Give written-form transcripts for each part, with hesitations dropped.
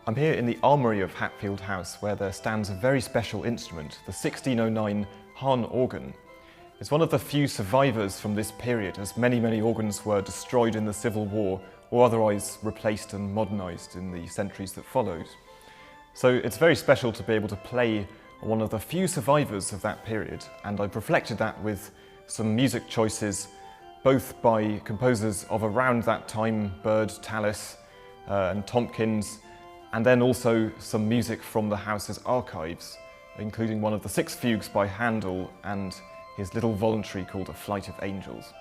I'm here in the armoury of Hatfield House, where there stands a very special instrument, the 1609 Hahn organ. It's one of the few survivors from this period, as many organs were destroyed in the Civil War or otherwise replaced and modernised in the centuries that followed. So it's very special to be able to play one of the few survivors of that period, and I've reflected that with some music choices both by composers of around that time, Bird, Tallis and Tompkins, and then also some music from the house's archives, including one of the 6 fugues by Handel and his little voluntary called A Flight of Angels.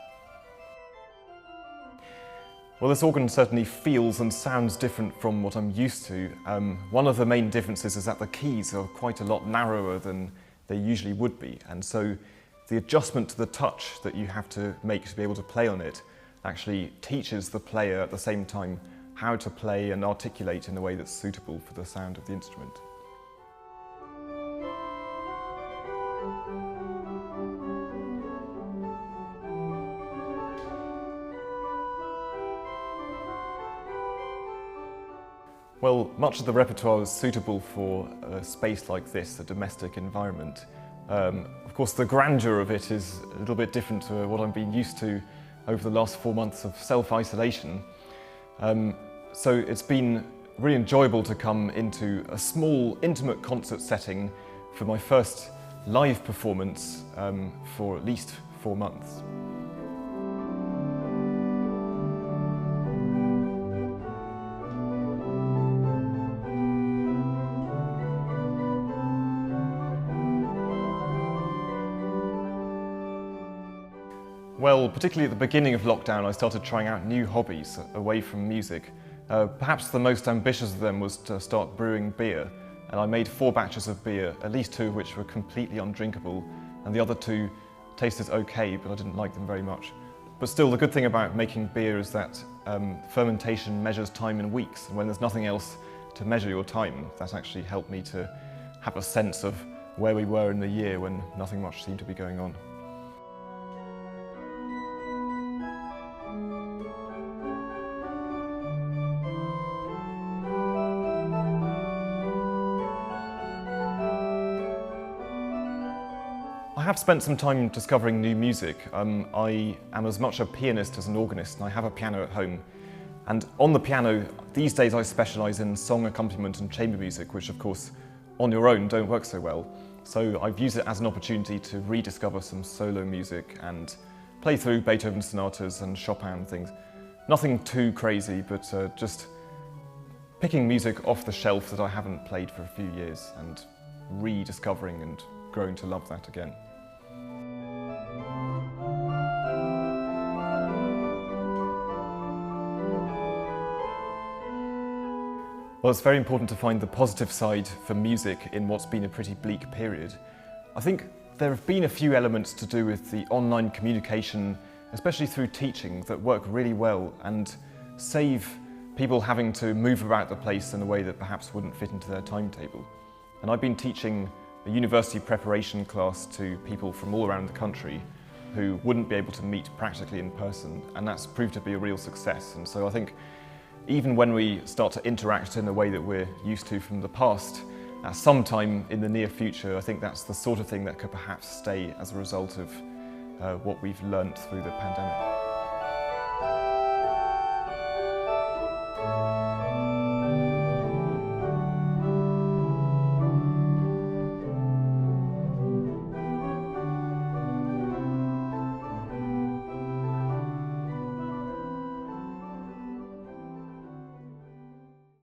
Well, this organ certainly feels and sounds different from what I'm used to. One of the main differences is that the keys are quite a lot narrower than they usually would be, and so the adjustment to the touch that you have to make to be able to play on it actually teaches the player at the same time how to play and articulate in a way that's suitable for the sound of the instrument. Well, much of the repertoire is suitable for a space like this, a domestic environment. Of course, the grandeur of it is a little bit different to what I've been used to over the last 4 months of self-isolation. So it's been really enjoyable to come into a small, intimate concert setting for my first live performance for at least 4 months. Well, particularly at the beginning of lockdown, I started trying out new hobbies away from music. Perhaps the most ambitious of them was to start brewing beer, and I made 4 batches of beer, at least 2 of which were completely undrinkable, and the other 2 tasted okay, but I didn't like them very much. But still, the good thing about making beer is that fermentation measures time in weeks, and when there's nothing else to measure your time, that actually helped me to have a sense of where we were in the year when nothing much seemed to be going on. I have spent some time discovering new music. I am as much a pianist as an organist, and I have a piano at home. And on the piano, these days I specialise in song accompaniment and chamber music, which of course, on your own, don't work so well. So I've used it as an opportunity to rediscover some solo music and play through Beethoven sonatas and Chopin things. Nothing too crazy, but just picking music off the shelf that I haven't played for a few years and rediscovering and growing to love that again. Well, it's very important to find the positive side for music in what's been a pretty bleak period. I think there have been a few elements to do with the online communication, especially through teaching, that work really well and save people having to move about the place in a way that perhaps wouldn't fit into their timetable. And I've been teaching a university preparation class to people from all around the country who wouldn't be able to meet practically in person, and that's proved to be a real success. And so I think even when we start to interact in a way that we're used to from the past, at some time in the near future, I think that's the sort of thing that could perhaps stay as a result of what we've learnt through the pandemic.